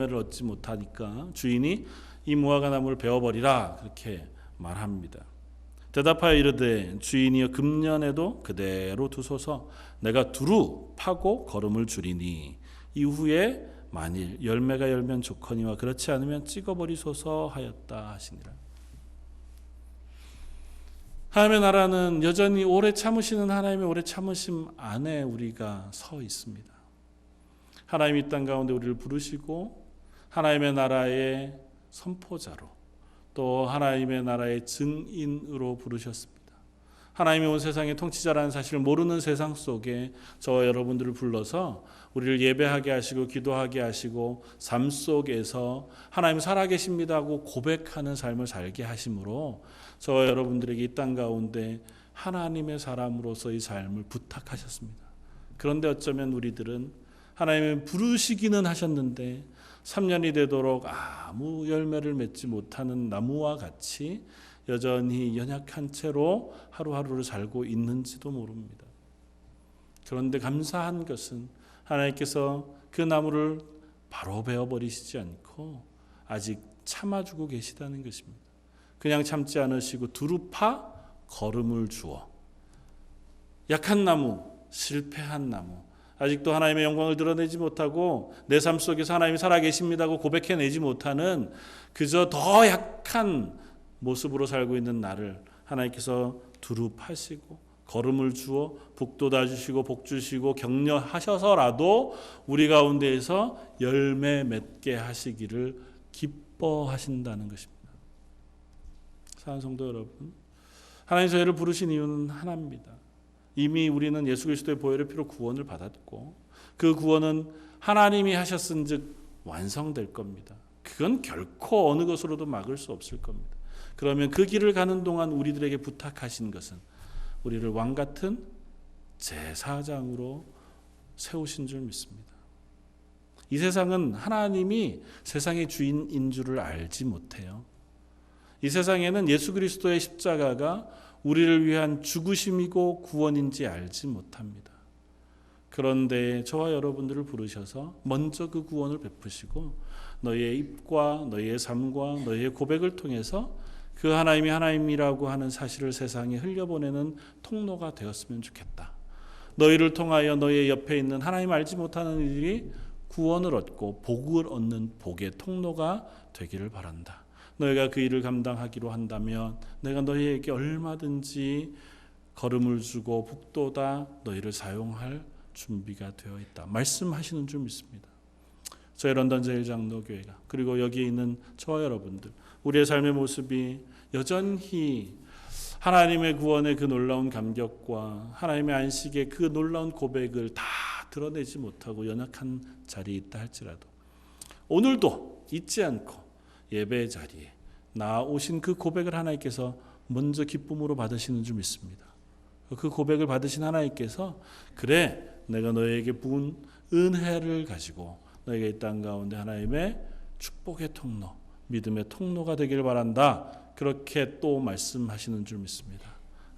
열매를 얻지 못하니까 주인이 이 무화과 나무를 베어버리라 그렇게 말합니다. 대답하여 이르되 주인이여 금년에도 그대로 두소서 내가 두루 파고 거름을 주리니 이후에 만일 열매가 열면 좋거니와 그렇지 않으면 찍어버리소서 하였다 하시니라. 하나님의 나라는 여전히 오래 참으시는 하나님의 오래 참으심 안에 우리가 서 있습니다. 하나님이 이 땅 가운데 우리를 부르시고 하나님의 나라의 선포자로 또 하나님의 나라의 증인으로 부르셨습니다. 하나님이 온 세상의 통치자라는 사실을 모르는 세상 속에 저와 여러분들을 불러서 우리를 예배하게 하시고 기도하게 하시고 삶 속에서 하나님 살아계십니다 하고 고백하는 삶을 살게 하심으로 저와 여러분들에게 이 땅 가운데 하나님의 사람으로서의 삶을 부탁하셨습니다. 그런데 어쩌면 우리들은 하나님의 부르시기는 하셨는데 3년이 되도록 아무 열매를 맺지 못하는 나무와 같이 여전히 연약한 채로 하루하루를 살고 있는지도 모릅니다. 그런데 감사한 것은 하나님께서 그 나무를 바로 베어버리시지 않고 아직 참아주고 계시다는 것입니다. 그냥 참지 않으시고 두루파 거름을 주어 약한 나무, 실패한 나무, 아직도 하나님의 영광을 드러내지 못하고 내 삶 속에서 하나님이 살아계십니다고 고백해내지 못하는 그저 더 약한 모습으로 살고 있는 나를 하나님께서 두루 파시고 걸음을 주어 북돋아 주시고 복 주시고 격려하셔서라도 우리 가운데에서 열매 맺게 하시기를 기뻐하신다는 것입니다. 사랑하는 성도 여러분, 하나님 저희를 부르신 이유는 하나입니다. 이미 우리는 예수 그리스도의 보혈의 피로 구원을 받았고 그 구원은 하나님이 하셨은즉 완성될 겁니다. 그건 결코 어느 것으로도 막을 수 없을 겁니다. 그러면 그 길을 가는 동안 우리들에게 부탁하신 것은 우리를 왕 같은 제사장으로 세우신 줄 믿습니다. 이 세상은 하나님이 세상의 주인인 줄을 알지 못해요. 이 세상에는 예수 그리스도의 십자가가 우리를 위한 죽으심이고 구원인지 알지 못합니다. 그런데 저와 여러분들을 부르셔서 먼저 그 구원을 베푸시고 너희의 입과 너희의 삶과 너희의 고백을 통해서 그 하나님이 하나님이라고 하는 사실을 세상에 흘려보내는 통로가 되었으면 좋겠다. 너희를 통하여 너희의 옆에 있는 하나님 알지 못하는 이들이 구원을 얻고 복을 얻는 복의 통로가 되기를 바란다. 너희가 그 일을 감당하기로 한다면 내가 너희에게 얼마든지 걸음을 주고 북돋아 너희를 사용할 준비가 되어 있다. 말씀하시는 줄 믿습니다. 저희 런던 제일장로교회가 그리고 여기에 있는 저와 여러분들 우리의 삶의 모습이 여전히 하나님의 구원의 그 놀라운 감격과 하나님의 안식의 그 놀라운 고백을 다 드러내지 못하고 연약한 자리에 있다 할지라도 오늘도 잊지 않고 예배의 자리에 나오신 그 고백을 하나님께서 먼저 기쁨으로 받으시는 줄 믿습니다. 그 고백을 받으신 하나님께서 그래 내가 너에게 부은 은혜를 가지고 너에게 이 땅 가운데 하나님의 축복의 통로 믿음의 통로가 되기를 바란다. 그렇게 또 말씀하시는 줄 믿습니다.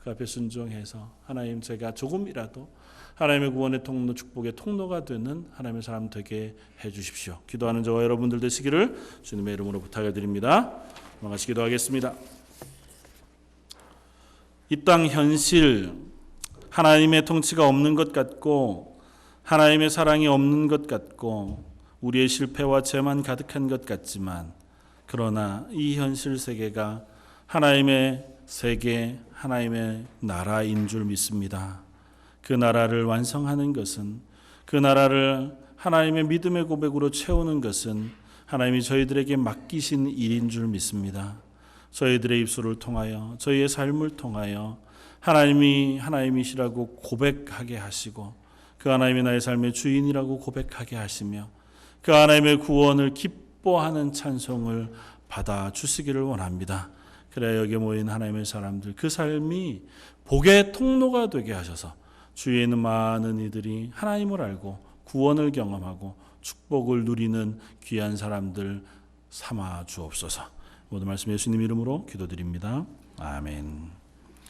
그 앞에 순종해서 하나님 제가 조금이라도 하나님의 구원의 통로 축복의 통로가 되는 하나님의 사람 되게 해주십시오. 기도하는 저와 여러분들 되시기를 주님의 이름으로 부탁을 드립니다. 같이 기도하겠습니다. 이 땅 현실 하나님의 통치가 없는 것 같고 하나님의 사랑이 없는 것 같고 우리의 실패와 죄만 가득한 것 같지만 그러나 이 현실 세계가 하나님의 세계, 하나님의 나라인 줄 믿습니다. 그 나라를 완성하는 것은 그 나라를 하나님의 믿음의 고백으로 채우는 것은 하나님이 저희들에게 맡기신 일인 줄 믿습니다. 저희들의 입술을 통하여 저희의 삶을 통하여 하나님이 하나님이시라고 고백하게 하시고 그 하나님이 나의 삶의 주인이라고 고백하게 하시며 그 하나님의 구원을 기뻐하는 찬송을 받아주시기를 원합니다. 그래야 여기 모인 하나님의 사람들 그 삶이 복의 통로가 되게 하셔서 주위에 있는 많은 이들이 하나님을 알고 구원을 경험하고 축복을 누리는 귀한 사람들 삼아 주옵소서. 모든 말씀 예수님 이름으로 기도드립니다. 아멘.